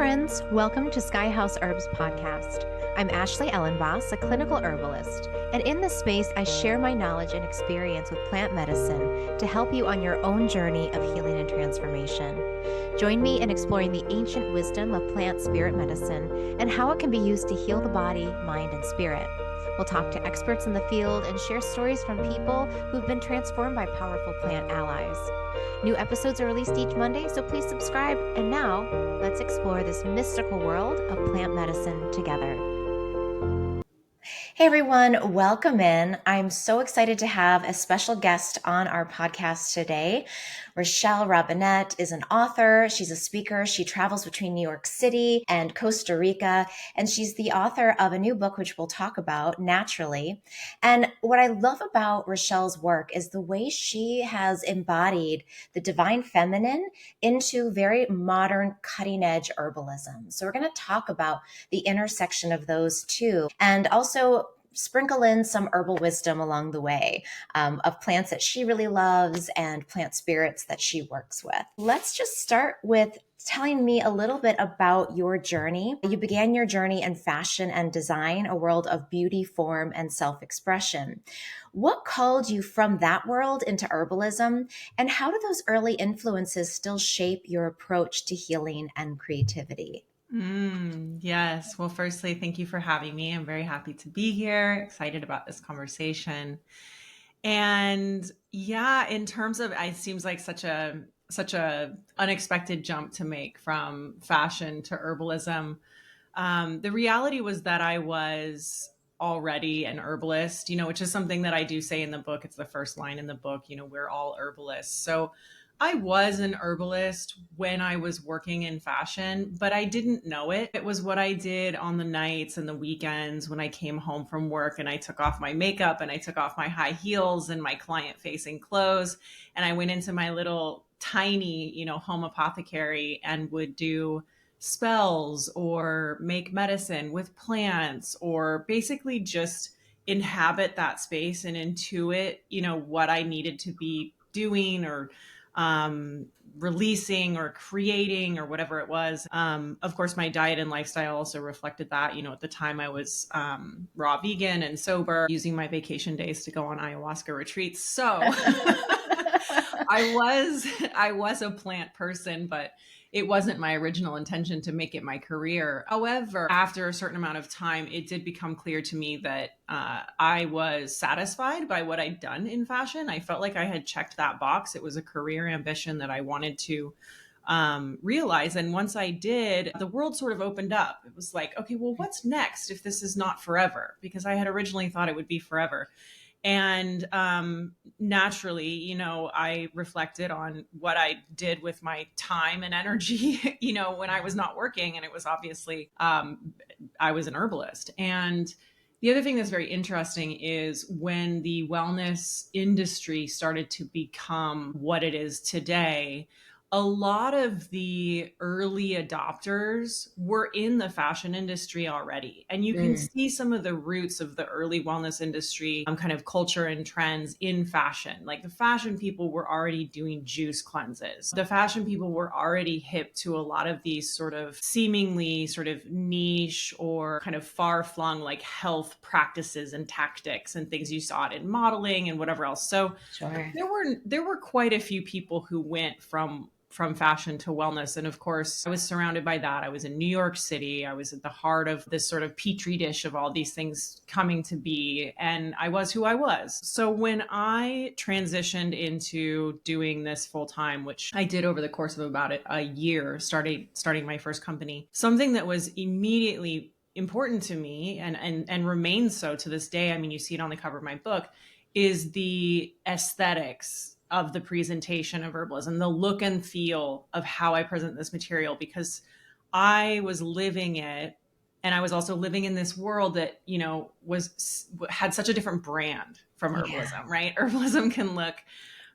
friends. Welcome to Sky House Herbs podcast. I'm Ashley Ellenvoss, a clinical herbalist, and in this space, I share my knowledge and experience with plant medicine to help you on your own journey of healing and transformation. Join me in exploring the ancient wisdom of plant spirit medicine and how it can be used to heal the body, mind, and spirit. We'll talk to experts in the field and share stories from people who've been transformed by powerful plant allies. New episodes are released each Monday, so please subscribe. And now, let's explore this mystical world of plant medicine together. Hey everyone, welcome in. I'm so excited to have a special guest on our podcast today. Rachelle Robinett is an author. She's a speaker. She travels between New York City and Costa Rica, and she's the author of a new book, which we'll talk about naturally. And what I love about Rachelle's work is the way she has embodied the divine feminine into very modern, cutting-edge herbalism. So we're going to talk about the intersection of those two, and also sprinkle in some herbal wisdom along the way of plants that she really loves and plant spirits that she works with. Let's just start with telling me a little bit about your journey. You began your journey in fashion and design, a world of beauty, form, and self-expression. What called you from that world into herbalism, and how do those early influences still shape your approach to healing and creativity? Yes. Well, firstly, thank you for having me. I'm very happy to be here, excited about this conversation. And yeah, in terms of, it seems like such a unexpected jump to make from fashion to herbalism. The reality was that I was already an herbalist, which is something that I do say in the book. It's the first line in the book, we're all herbalists. So I was an herbalist when I was working in fashion, but I didn't know it. It was what I did on the nights and the weekends when I came home from work and I took off my makeup and I took off my high heels and my client-facing clothes. And I went into my little tiny, home apothecary and would do spells or make medicine with plants, or basically just inhabit that space and intuit, what I needed to be doing or releasing or creating or whatever it was. Of course, my diet and lifestyle also reflected that. At the time I was raw vegan and sober, using my vacation days to go on ayahuasca retreats. So I was a plant person, but it wasn't my original intention to make it my career. However, after a certain amount of time, it did become clear to me that I was satisfied by what I'd done in fashion. I felt like I had checked that box. It was a career ambition that I wanted to realize. And once I did, the world sort of opened up. It was like, okay, well, what's next if this is not forever? Because I had originally thought it would be forever. And naturally, I reflected on what I did with my time and energy, when I was not working. And it was obviously, I was an herbalist. And the other thing that's very interesting is when the wellness industry started to become what it is today, a lot of the early adopters were in the fashion industry already. And you can see some of the roots of the early wellness industry, kind of culture and trends in fashion. Like the fashion people were already doing juice cleanses. The fashion people were already hip to a lot of these sort of seemingly sort of niche or kind of far flung like health practices and tactics and things you saw it in modeling and whatever else. So Sure. there were quite a few people who went from fashion to wellness. And of course, I was surrounded by that. I was in New York City. I was at the heart of this sort of petri dish of all these things coming to be. And I was who I was. So when I transitioned into doing this full time, which I did over the course of about a year, starting my first company, something that was immediately important to me and remains so to this day. I mean, you see it on the cover of my book, is the aesthetics of the presentation of herbalism, the look and feel of how I present this material, because I was living it. And I was also living in this world that, had such a different brand from herbalism, right? Herbalism can look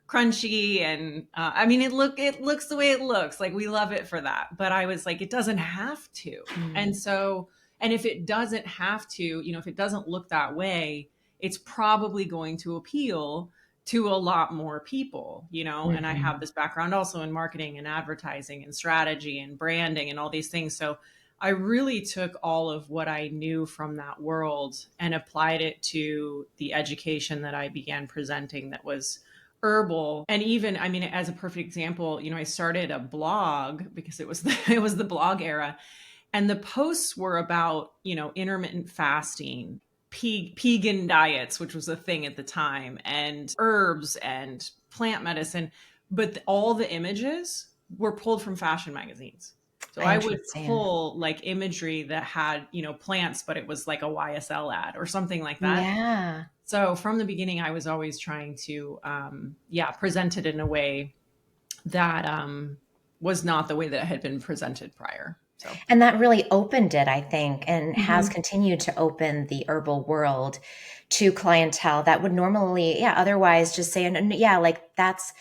crunchy and it looks the way it looks. Like we love it for that. But I was like, it doesn't have to. And if it doesn't have to, if it doesn't look that way, it's probably going to appeal to a lot more people, and I have Mhm. this background also in marketing and advertising and strategy and branding and all these things. So I really took all of what I knew from that world and applied it to the education that I began presenting that was herbal. And even, I mean, as a perfect example, I started a blog because it was the blog era, and the posts were about, intermittent fasting, pagan diets, which was a thing at the time, and herbs and plant medicine. But all the images were pulled from fashion magazines. So I would Interesting. pull like imagery that had, plants, but it was like a YSL ad or something like that. Yeah. So from the beginning, I was always trying to, present it in a way that was not the way that it had been presented prior. So. And that really opened it, I think, and has Mhm. continued to open the herbal world to clientele that would normally, yeah, otherwise just say, and yeah, like that's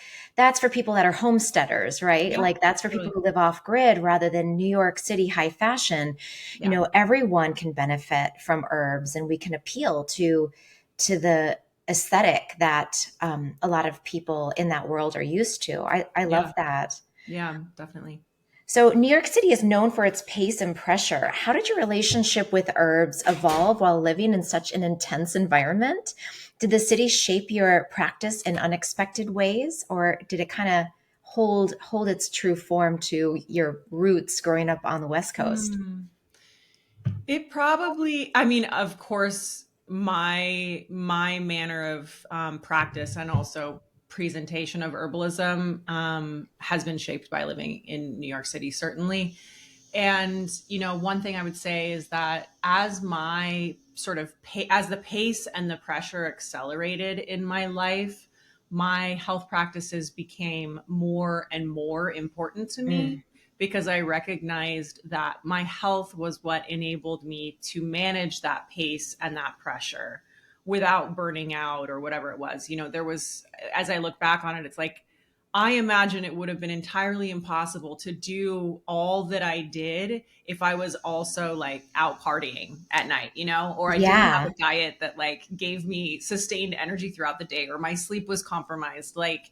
for people that are homesteaders, right? Yeah, Like that's for people totally. who live off grid rather than New York City high fashion. Yeah. Everyone can benefit from herbs, and we can appeal to the aesthetic that a lot of people in that world are used to. I love Yeah. that. Yeah, definitely. So, New York City is known for its pace and pressure. How did your relationship with herbs evolve while living in such an intense environment? Did the city shape your practice in unexpected ways, or did it kind of hold its true form to your roots growing up on the West Coast? Mm. It probably, I mean, of course, my manner of practice and also presentation of herbalism has been shaped by living in New York City, certainly. And one thing I would say is that as my sort of as the pace and the pressure accelerated in my life, my health practices became more and more important to me Mm, because I recognized that my health was what enabled me to manage that pace and that pressure without burning out or whatever it was. There was, as I look back on it, it's like, I imagine it would have been entirely impossible to do all that I did if I was also like out partying at night, or I didn't have yeah. a diet that like gave me sustained energy throughout the day, or my sleep was compromised. Like,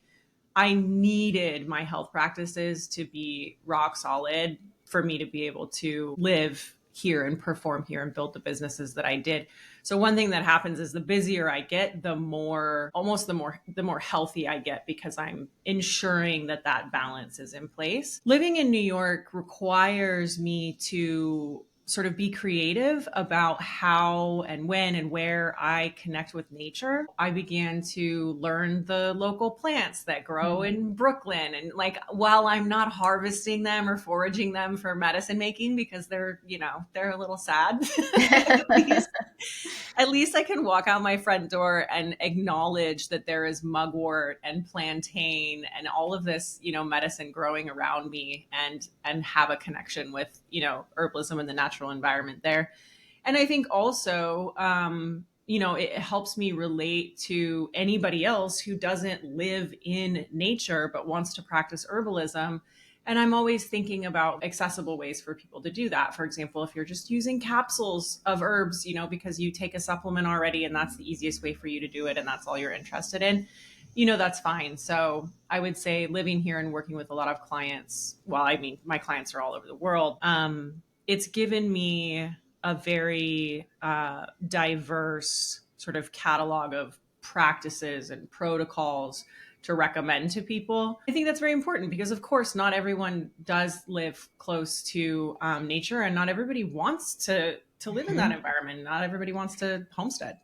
I needed my health practices to be rock solid for me to be able to live here and perform here and build the businesses that I did. So one thing that happens is the busier I get, the more healthy I get because I'm ensuring that that balance is in place. Living in New York requires me to sort of be creative about how and when and where I connect with nature. I began to learn the local plants that grow Mm. in Brooklyn. And like, while I'm not harvesting them or foraging them for medicine making because they're a little sad, at least at least I can walk out my front door and acknowledge that there is mugwort and plantain and all of this, medicine growing around me and have a connection with, herbalism and the natural environment there. And I think also, it helps me relate to anybody else who doesn't live in nature but wants to practice herbalism. And I'm always thinking about accessible ways for people to do that. For example, if you're just using capsules of herbs, because you take a supplement already and that's the easiest way for you to do it and that's all you're interested in, that's fine. So I would say living here and working with a lot of clients, well, I mean, my clients are all over the world. It's given me a very diverse sort of catalog of practices and protocols to recommend to people. I think that's very important because, of course, not everyone does live close to nature, and not everybody wants to live in that Mhm. environment. Not everybody wants to homestead.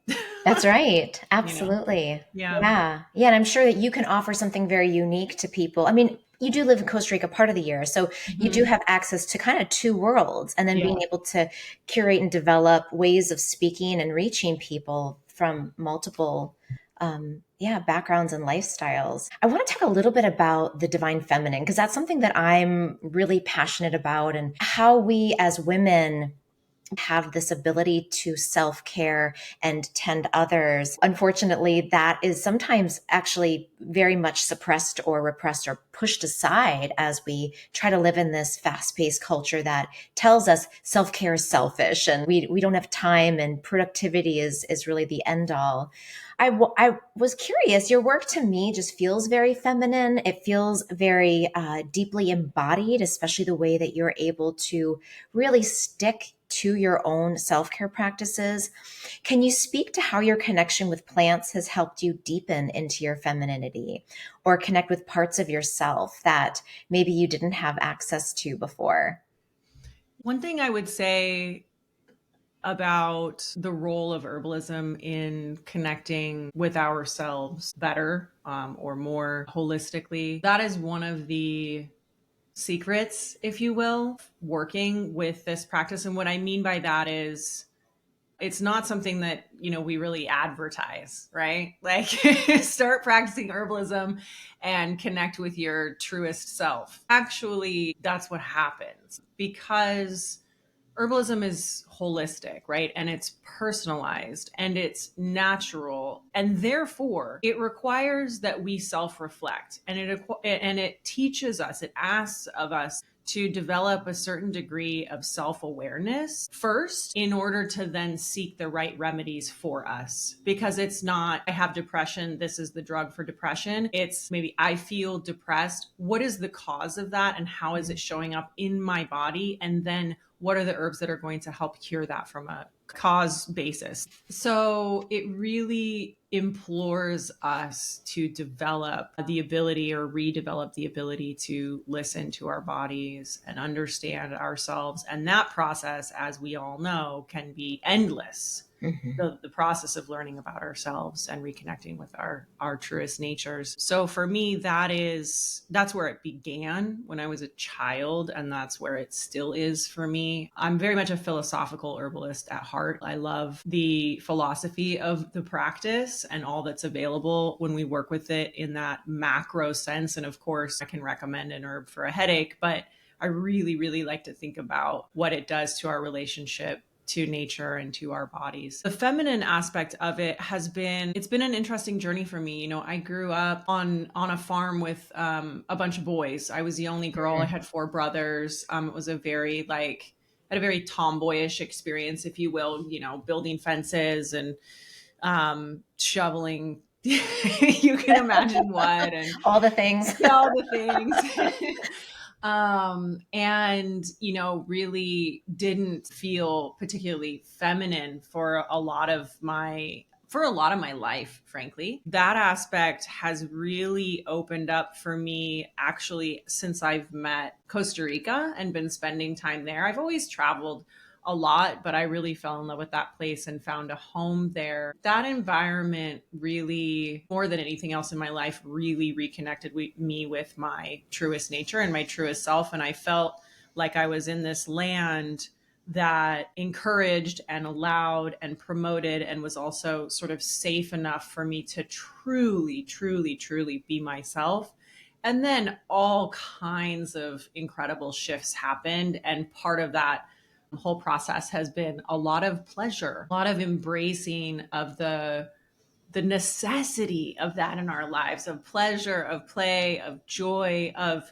That's right. you know, Absolutely. yeah, Yeah. Yeah. And I'm sure that you can offer something very unique to people. I mean, you do live in Costa Rica part of the year. So you do hmm have access to kind of two worlds, and then yeah, being able to curate and develop ways of speaking and reaching people from multiple yeah, backgrounds and lifestyles. I want to talk a little bit about the divine feminine because that's something that I'm really passionate about, and how we as women have this ability to self-care and tend others. Unfortunately, that is sometimes actually very much suppressed or repressed or pushed aside as we try to live in this fast-paced culture that tells us self-care is selfish and we don't have time and productivity is really the end all. I was curious. Your work to me just feels very feminine. It feels very deeply embodied, especially the way that you're able to really stick to your own self-care practices. Can you speak to how your connection with plants has helped you deepen into your femininity or connect with parts of yourself that maybe you didn't have access to before? One thing I would say about the role of herbalism in connecting with ourselves better, or more holistically, that is one of the secrets, if you will, working with this practice. And what I mean by that is it's not something that, we really advertise, right? Like start practicing herbalism and connect with your truest self. Actually, that's what happens because herbalism is holistic, right? And it's personalized and it's natural. And therefore, it requires that we self-reflect, and it teaches us, it asks of us to develop a certain degree of self-awareness first in order to then seek the right remedies for us. Because it's not, I have depression, this is the drug for depression. It's maybe I feel depressed. What is the cause of that? And how is it showing up in my body? And then what are the herbs that are going to help cure that from a cause basis? So it really implores us to develop the ability or redevelop the ability to listen to our bodies and understand ourselves. And that process, as we all know, can be endless. Mm-hmm. The process of learning about ourselves and reconnecting with our truest natures. So for me, that's where it began when I was a child, and that's where it still is for me. I'm very much a philosophical herbalist at heart. I love the philosophy of the practice and all that's available when we work with it in that macro sense. And of course, I can recommend an herb for a headache, but I really, really like to think about what it does to our relationship to nature and to our bodies. The feminine aspect of it it's been an interesting journey for me. I grew up on a farm with a bunch of boys. I was the only girl. I had 4 brothers. It was a very had a very tomboyish experience, if you will, building fences and shoveling you can imagine what, and All the things. yeah, all the things. And really didn't feel particularly feminine for a lot of my life, frankly. That aspect has really opened up for me actually since I've met Costa Rica and been spending time there. I've always traveled a lot, but I really fell in love with that place and found a home there. That environment really, more than anything else in my life, really reconnected me with my truest nature and my truest self. And I felt like I was in this land that encouraged and allowed and promoted and was also sort of safe enough for me to truly, truly, truly be myself. And then all kinds of incredible shifts happened. And part of that whole process has been a lot of pleasure, a lot of embracing of the necessity of that in our lives, of pleasure, of play, of joy, of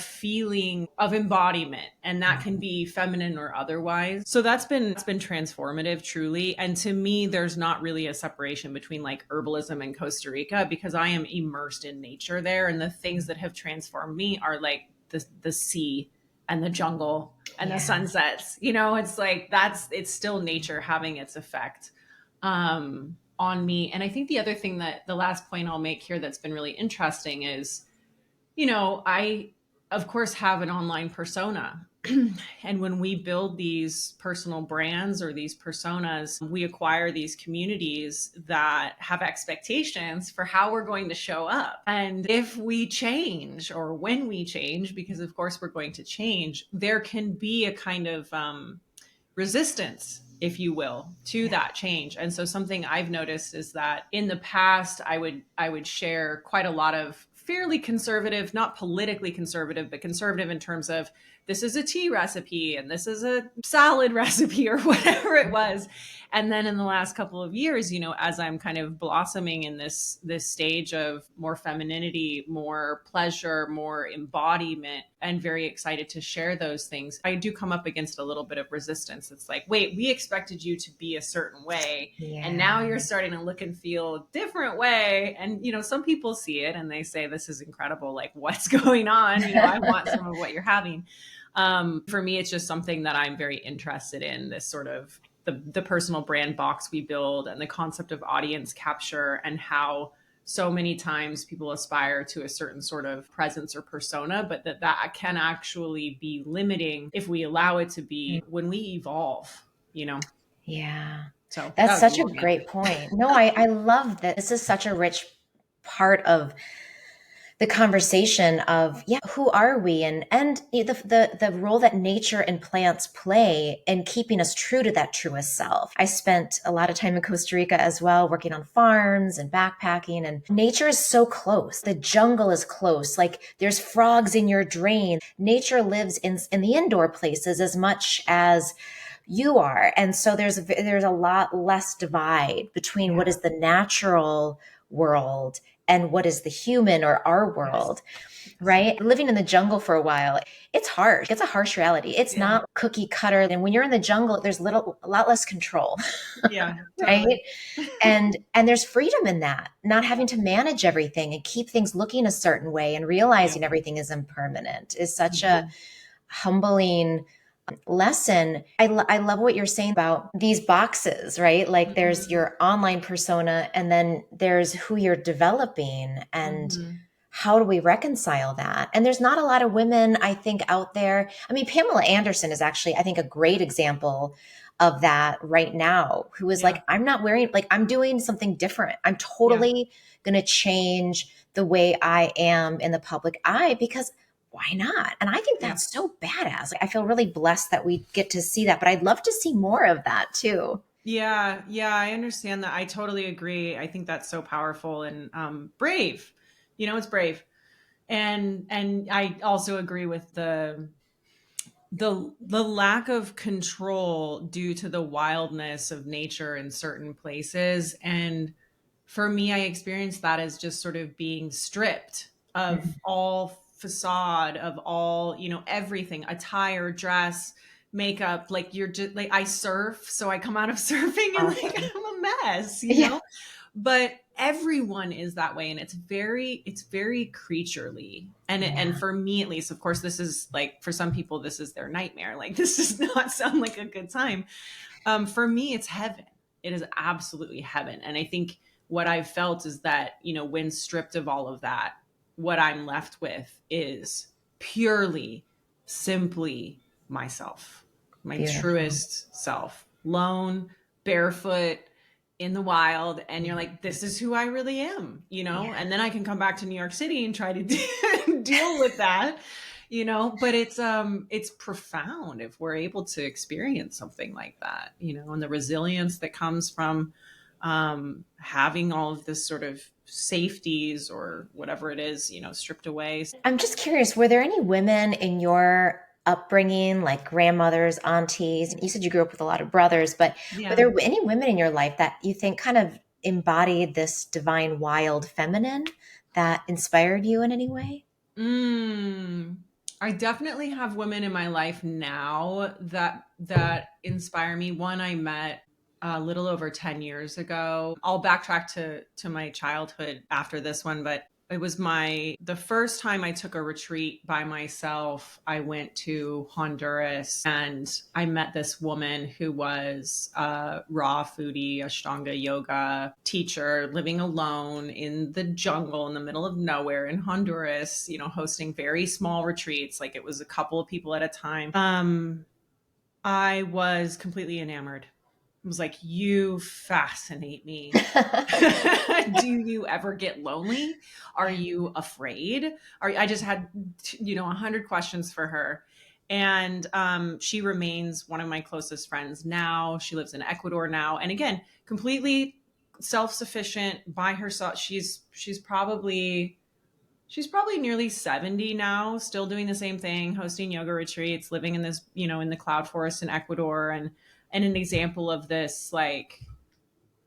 feeling, of embodiment. And that can be feminine or otherwise. So it's been transformative, truly. And to me, there's not really a separation between like herbalism and Costa Rica, because I am immersed in nature there. And the things that have transformed me are like the sea and the jungle and the sunsets. It's like it's still nature having its effect on me. And I think the other thing, that the last point I'll make here that's been really interesting is, I of course have an online persona. And when we build these personal brands or these personas, we acquire these communities that have expectations for how we're going to show up. And if we change, or when we change, because of course we're going to change, there can be a kind of resistance, if you will, to that change. And so something I've noticed is that in the past, I would share quite a lot of fairly conservative, not politically conservative, but conservative in terms of this is a tea recipe and this is a salad recipe or whatever it was. And then in the last couple of years, as I'm kind of blossoming in this stage of more femininity, more pleasure, more embodiment, and very excited to share those things, I do come up against a little bit of resistance. It's like, wait, we expected you to be a certain way, and now you're starting to look and feel a different way. And some people see it and they say, this is incredible, like, what's going on? I want some of what you're having. For me, it's just something that I'm very interested in, this sort of the personal brand box we build and the concept of audience capture, and how so many times people aspire to a certain sort of presence or persona, but that can actually be limiting if we allow it to be when we evolve, Yeah. So That's such a great point. No, I love that. This is such a rich part of the conversation of, who are we, and the role that nature and plants play in keeping us true to that truest self. I spent a lot of time in Costa Rica as well, working on farms and backpacking, and nature is so close. The jungle is close. Like, there's frogs in your drain. Nature lives in the indoor places as much as you are. And so there's a lot less divide between what is the natural world and what is the human or our world, right? Living in the jungle for a while, it's harsh. It's a harsh reality. It's not cookie cutter. And when you're in the jungle, there's a lot less control. Yeah. Totally. Right. And there's freedom in that, not having to manage everything and keep things looking a certain way, and realizing everything is impermanent is such a humbling lesson. I love what you're saying about these boxes, right? Like, there's your online persona, and then there's who you're developing, and how do we reconcile that? And there's not a lot of women, I think, out there. I mean, Pamela Anderson is actually, I think, a great example of that right now, who is like, I'm not wearing, like, I'm doing something different. I'm totally going to change the way I am in the public eye, because why not? And I think that's so badass. Like, I feel really blessed that we get to see that, but I'd love to see more of that too. Yeah, I understand that. I totally agree. I think that's so powerful and brave. It's brave. And I also agree with the lack of control due to the wildness of nature in certain places. And for me, I experienced that as just sort of being stripped of all facade, of all, everything, attire, dress, makeup. Like, you're just like, I surf, so I come out of surfing and like, I'm a mess, know? But everyone is that way, and it's very creaturely. And for me, at least, of course, this is like, for some people, this is their nightmare. Like, this does not sound like a good time. For me, it's heaven. It is absolutely heaven. And I think what I've felt is that, when stripped of all of that, what I'm left with is purely, simply myself, my truest self, lone, barefoot, in the wild. And you're like, this is who I really am, and then I can come back to New York City and try to deal with that, but it's profound if we're able to experience something like that, and the resilience that comes from having all of this sort of safeties or whatever it is, stripped away. I'm just curious, were there any women in your upbringing, like grandmothers, aunties? You said you grew up with a lot of brothers, but were there any women in your life that you think kind of embodied this divine, wild feminine that inspired you in any way? I definitely have women in my life now that inspire me. One I met a little over 10 years ago. I'll backtrack to my childhood after this one, but it was the first time I took a retreat by myself. I went to Honduras, and I met this woman who was a raw foodie, Ashtanga yoga teacher, living alone in the jungle in the middle of nowhere in Honduras, hosting very small retreats. Like, it was a couple of people at a time. I was completely enamored. I was like, you fascinate me. Do you ever get lonely? Are you afraid? I just had, 100 questions for her. And she remains one of my closest friends now. She lives in Ecuador now. And again, completely self-sufficient by herself. She's probably She's probably nearly 70 now, still doing the same thing, hosting yoga retreats, living in this, in the cloud forest in Ecuador, and an example of this like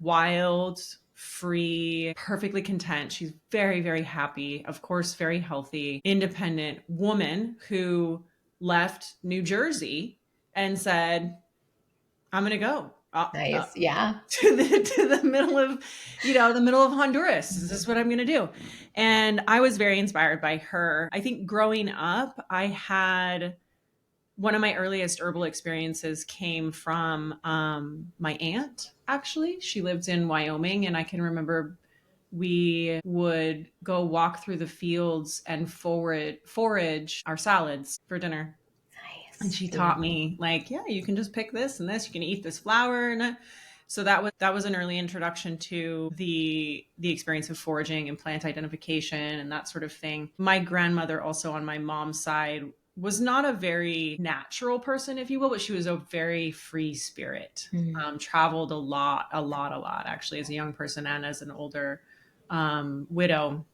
wild, free, perfectly content. She's very, very happy, of course, very healthy, independent woman who left New Jersey and said, I'm going to go Nice. Yeah. to the middle of, the middle of Honduras. This is what I'm going to do. And I was very inspired by her. I think growing up, I had one of my earliest herbal experiences came from my aunt, actually. She lived in Wyoming, and I can remember we would go walk through the fields and forage our salads for dinner. And Nice. she Yeah. taught me like, yeah, you can just pick this and this, you can eat this flower. And so that was an early introduction to the experience of foraging and plant identification and that sort of thing. My grandmother, also on my mom's side, was not a very natural person, if you will, but she was a very free spirit. Mm. Traveled a lot, actually, as a young person and as an older widow.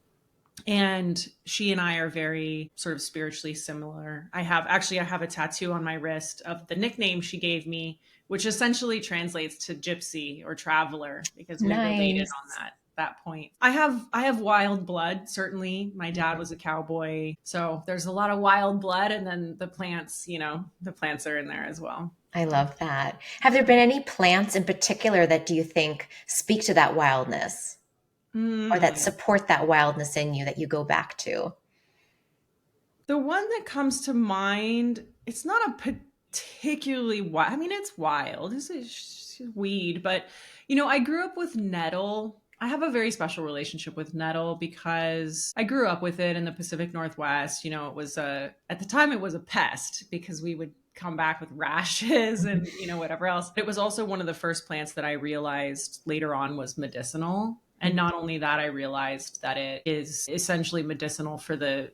And she and I are very sort of spiritually similar. I have a tattoo on my wrist of the nickname she gave me, which essentially translates to gypsy or traveler, because we related Nice. on that point. I have wild blood, certainly. My dad was a cowboy, so there's a lot of wild blood, and then the plants, the plants are in there as well. I love that. Have there been any plants in particular that do you think speak to that wildness or that Mm. support that wildness in you that you go back to? The one that comes to mind, it's not a particularly wild. I mean, it's wild. It's a weed, but I grew up with nettle. I have a very special relationship with nettle because I grew up with it in the Pacific Northwest. It was at the time it was a pest because we would come back with rashes and whatever else. It was also one of the first plants that I realized later on was medicinal. And not only that, I realized that it is essentially medicinal for the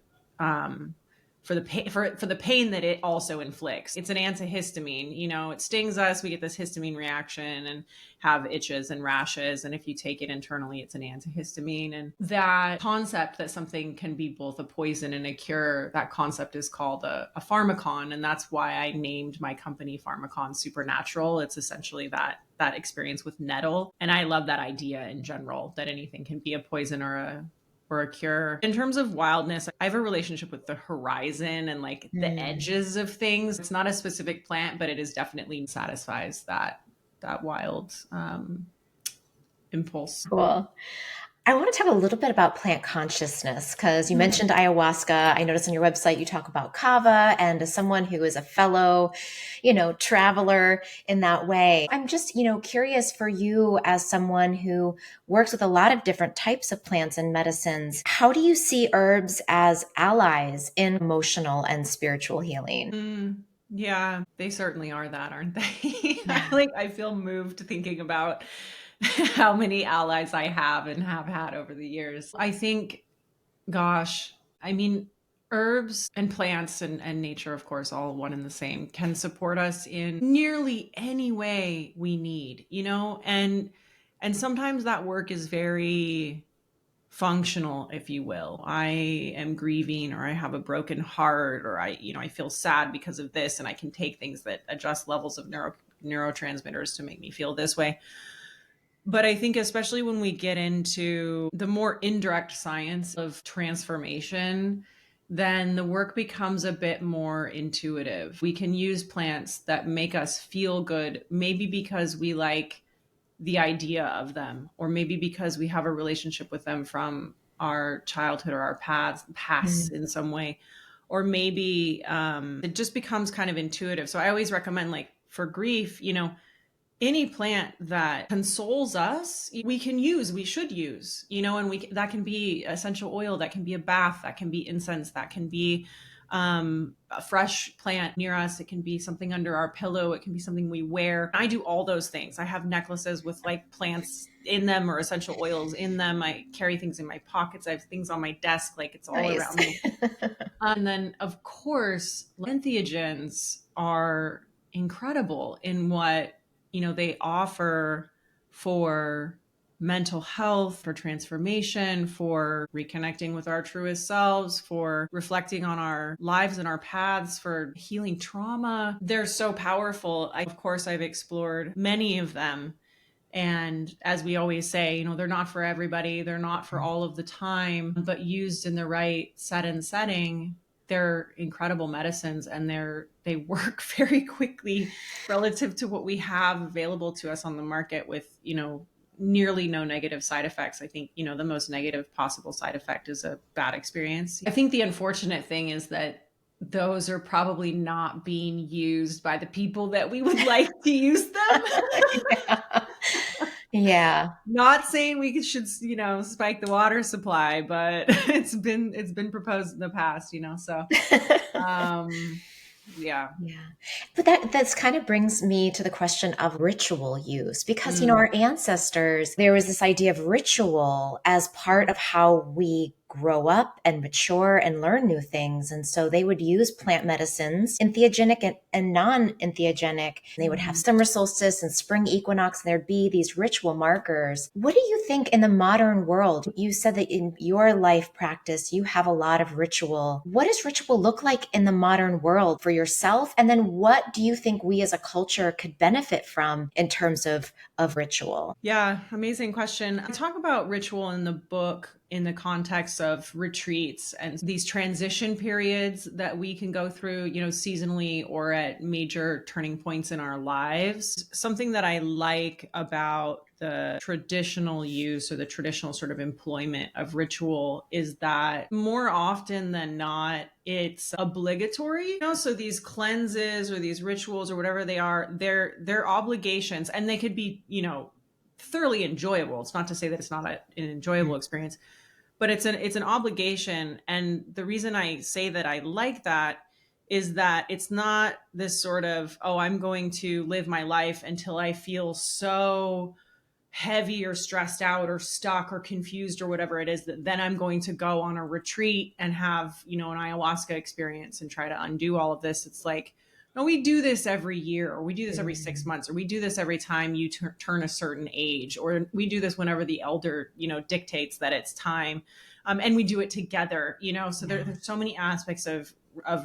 for the pain for the pain that it also inflicts. It's an antihistamine. It stings us, we get this histamine reaction and have itches and rashes, and if you take it internally, it's an antihistamine. And that concept that something can be both a poison and a cure, that concept is called a pharmacon, and that's why I named my company Pharmacon Supernatural. It's essentially that experience with nettle, and I love that idea in general, that anything can be a poison or a cure. In terms of wildness, I have a relationship with the horizon and like the Mm. edges of things. It's not a specific plant, but it is definitely satisfies that wild impulse. Cool. I want to talk a little bit about plant consciousness because you Mm. mentioned ayahuasca. I noticed on your website you talk about kava, and as someone who is a fellow, traveler in that way, I'm just, curious for you as someone who works with a lot of different types of plants and medicines. How do you see herbs as allies in emotional and spiritual healing? Mm. Yeah, they certainly are that, aren't they? Yeah. I feel moved thinking about how many allies I have and have had over the years. I think, gosh, I mean, herbs and plants and nature, of course, all one and the same, can support us in nearly any way we need, and sometimes that work is very functional, if you will. I am grieving, or I have a broken heart, or I feel sad because of this, and I can take things that adjust levels of neurotransmitters to make me feel this way. But I think especially when we get into the more indirect science of transformation, then the work becomes a bit more intuitive. We can use plants that make us feel good, maybe because we like the idea of them, or maybe because we have a relationship with them from our childhood or our past Mm. in some way, or maybe it just becomes kind of intuitive. So I always recommend, like, for grief, any plant that consoles us, we should use, and that can be essential oil, that can be a bath, that can be incense, that can be a fresh plant near us, it can be something under our pillow, it can be something we wear. I do all those things. I have necklaces with like plants in them or essential oils in them. I carry things in my pockets. I have things on my desk, like it's all Nice. around me. And then, of course, entheogens are incredible in what they offer for mental health, for transformation, for reconnecting with our truest selves, for reflecting on our lives and our paths, for healing trauma. They're so powerful. Of course, I've explored many of them. And as we always say, they're not for everybody. They're not for all of the time, but used in the right set and setting, they're incredible medicines, and they work very quickly relative to what we have available to us on the market with, nearly no negative side effects. I think, the most negative possible side effect is a bad experience. I think the unfortunate thing is that those are probably not being used by the people that we would like to use them. Yeah. Yeah. Not saying we should, spike the water supply, but it's been proposed in the past, so um yeah. Yeah. But that's kind of brings me to the question of ritual use because, Mm. our ancestors, there was this idea of ritual as part of how we grow up and mature and learn new things. And so they would use plant medicines, entheogenic and non-entheogenic. They would have Mhm. summer solstice and spring equinox, and there'd be these ritual markers. What do you think in the modern world? You said that in your life practice, you have a lot of ritual. What does ritual look like in the modern world for yourself? And then what do you think we as a culture could benefit from in terms of ritual? Yeah, amazing question. I talk about ritual in the book in the context of retreats and these transition periods that we can go through, seasonally or at major turning points in our lives. Something that I like about the traditional use or the traditional sort of employment of ritual is that more often than not, it's obligatory. So these cleanses or these rituals or whatever they are, they're obligations, and they could be, thoroughly enjoyable. It's not to say that it's not an enjoyable experience, but it's an obligation. And the reason I say that I like that is that it's not this sort of, oh, I'm going to live my life until I feel so heavy or stressed out or stuck or confused or whatever it is, that then I'm going to go on a retreat and have, an ayahuasca experience and try to undo all of this. It's like, no, we do this every year, or we do this every 6 months, or we do this every time you turn a certain age, or we do this whenever the elder, dictates that it's time. And we do it together, so there's so many aspects of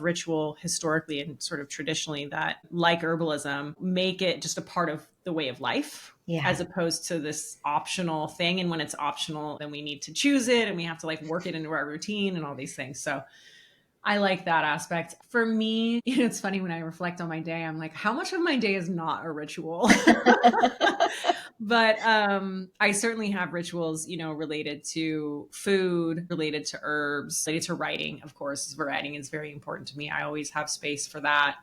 ritual historically and sort of traditionally that, like herbalism, make it just a part of the way of life, Yeah. as opposed to this optional thing. And when it's optional, then we need to choose it and we have to like work it into our routine and all these things. So I like that aspect. For me, it's funny when I reflect on my day, I'm like, how much of my day is not a ritual? But I certainly have rituals, related to food, related to herbs, related to writing. Of course, writing is very important to me. I always have space for that.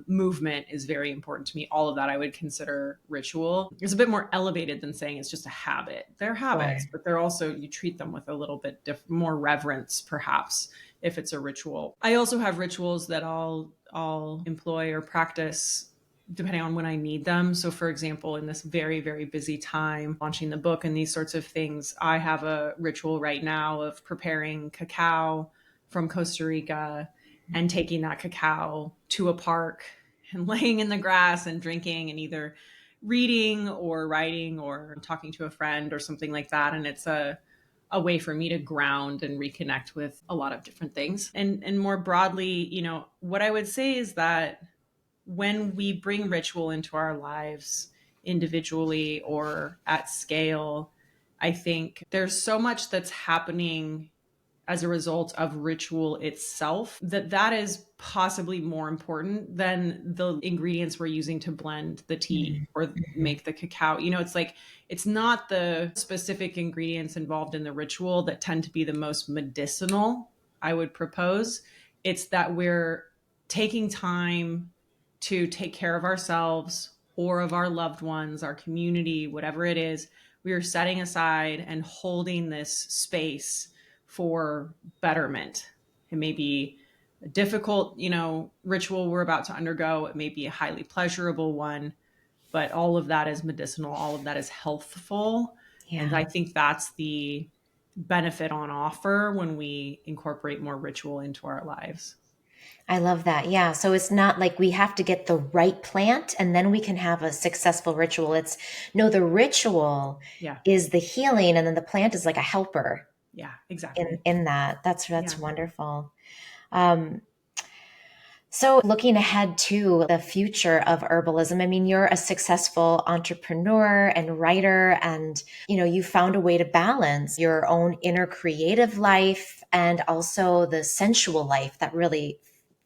Movement is very important to me. All of that I would consider ritual. It's a bit more elevated than saying it's just a habit. They're habits, Sure. but they're also, you treat them with a little bit more reverence, perhaps, if it's a ritual. I also have rituals that I'll employ or practice depending on when I need them. So for example, in this very, very busy time launching the book and these sorts of things, I have a ritual right now of preparing cacao from Costa Rica and taking that cacao to a park and laying in the grass and drinking and either reading or writing or talking to a friend or something like that. And it's a way for me to ground and reconnect with a lot of different things. And more broadly, what I would say is that when we bring ritual into our lives individually or at scale, I think there's so much that's happening as a result of ritual itself that is possibly more important than the ingredients we're using to blend the tea or make the cacao. It's like, it's not the specific ingredients involved in the ritual that tend to be the most medicinal, I would propose. It's that we're taking time to take care of ourselves or of our loved ones, our community, whatever it is. We are setting aside and holding this space for betterment. It may be a difficult, ritual we're about to undergo. It may be a highly pleasurable one, but all of that is medicinal. All of that is healthful. And Yeah. I think that's the benefit on offer when we incorporate more ritual into our lives. I love that. Yeah. So it's not like we have to get the right plant and then we can have a successful ritual. It's no, the ritual Yeah. is the healing, and then the plant is like a helper Yeah, exactly. in that. That's Yeah. wonderful. Um, so looking ahead to the future of herbalism, I mean, you're a successful entrepreneur and writer, and you found a way to balance your own inner creative life and also the sensual life that really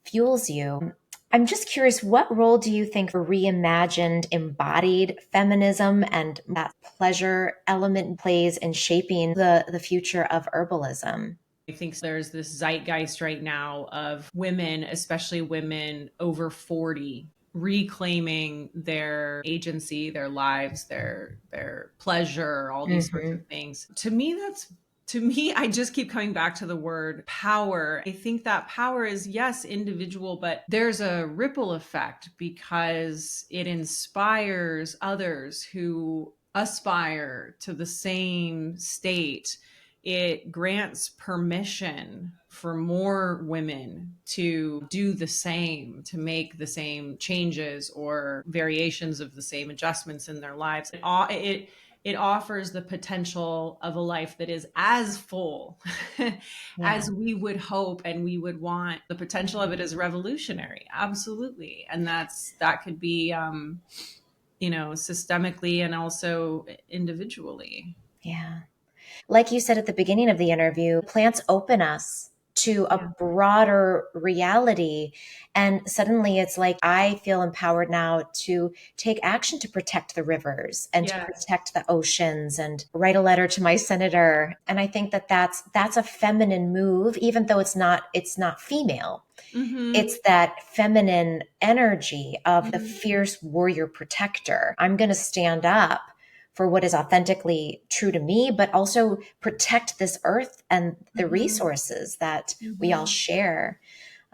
fuels you. I'm just curious, what role do you think reimagined embodied feminism and that pleasure element plays in shaping the future of herbalism? I think there's this zeitgeist right now of women, especially women over 40, reclaiming their agency, their lives, their pleasure, all these sorts of Hmm. things. To me, I just keep coming back to the word power. I think that power is, yes, individual, but there's a ripple effect because it inspires others who aspire to the same state. It grants permission for more women to do the same, to make the same changes or variations of the same adjustments in their lives. It offers the potential of a life that is as full Yeah. as we would hope and we would want. The potential of it is revolutionary, absolutely, and that could be systemically and also individually. Yeah. Like you said at the beginning of the interview, plants open us to a Yeah. broader reality. And suddenly it's like, I feel empowered now to take action to protect the rivers and to Yes. protect the oceans and write a letter to my senator. And I think that that's a feminine move, even though it's not female. Mm-hmm. It's that feminine energy of the Mm-hmm. fierce warrior protector. I'm going to stand up for what is authentically true to me, but also protect this earth and the Mm-hmm. resources that we all Mm-hmm. share.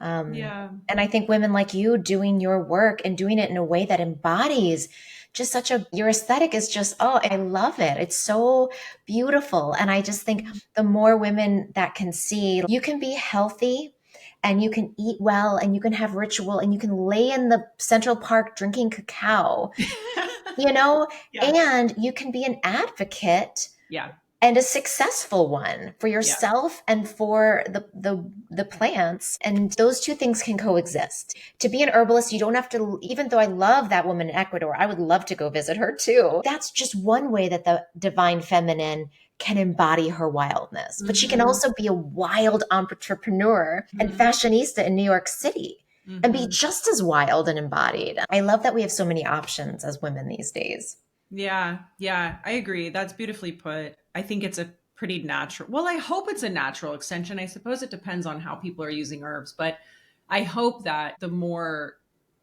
Yeah. And I think women like you doing your work and doing it in a way that embodies just your aesthetic is just, oh, I love it. It's so beautiful. And I just think the more women that can see, you can be healthy and you can eat well and you can have ritual and you can lay in the Central Park drinking cacao, you know, Yeah. and you can be an advocate Yeah. and a successful one for Yeah. yourself and for the plants, and those two things can coexist. To be an herbalist, you don't have to, even though I love that woman in Ecuador, I would love to go visit her too. That's just one way that the divine feminine can embody her wildness, but she can Mm-hmm. also be a wild entrepreneur and Mm-hmm. fashionista in New York City and be Mm-hmm. just as wild and embodied. I love that we have so many options as women these days. Yeah. Yeah. I agree. That's beautifully put. I think it's a pretty natural, well, I hope it's a natural extension. I suppose it depends on how people are using herbs, but I hope that the more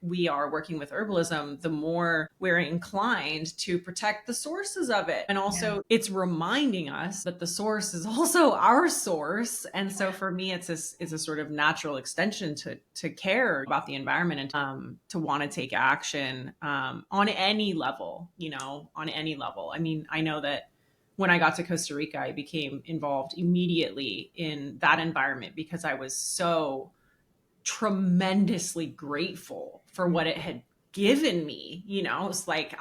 we are working with herbalism, the more we're inclined to protect the sources of it. And Yeah. also, it's reminding us that the source is also our source. And so, for me, it's a sort of natural extension to care about the environment and to want to take action on any level. On any level. I mean, I know that when I got to Costa Rica, I became involved immediately in that environment because I was so tremendously grateful for what it had given me. It's like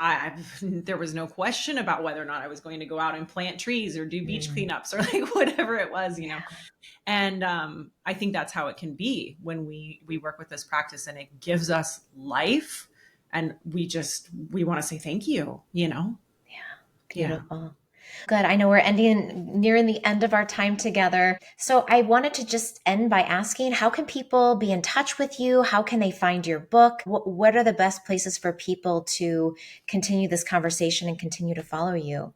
there was no question about whether or not I was going to go out and plant trees or do beach Mm. cleanups or like whatever it was. And I think that's how it can be when we work with this practice and it gives us life, and we want to say thank you. Yeah. Beautiful. Good. I know we're nearing the end of our time together. So I wanted to just end by asking, how can people be in touch with you? How can they find your book? What are the best places for people to continue this conversation and continue to follow you?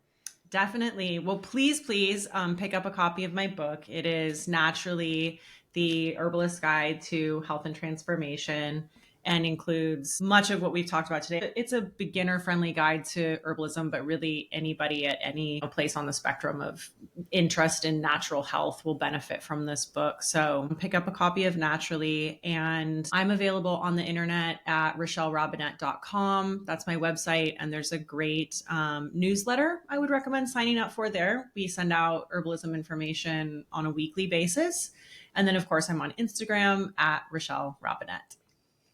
Definitely. Well, please, pick up a copy of my book. It is naturally the Herbalist Guide to Health and Transformation. and includes much of what we've talked about today. It's a beginner-friendly guide to herbalism, but really anybody at any place on the spectrum of interest in natural health will benefit from this book. So pick up a copy of Naturally, and I'm available on the internet at RachelleRobinett.com. That's my website, and there's a great newsletter I would recommend signing up for there. We send out herbalism information on a weekly basis. And then, of course, I'm on Instagram at Rachelle Robinett.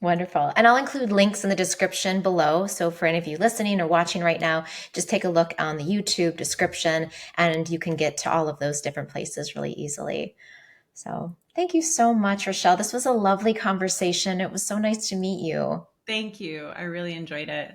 Wonderful. And I'll include links in the description below. So for any of you listening or watching right now, just take a look on the YouTube description and you can get to all of those different places really easily. So thank you so much, Rachelle. This was a lovely conversation. It was so nice to meet you. Thank you. I really enjoyed it.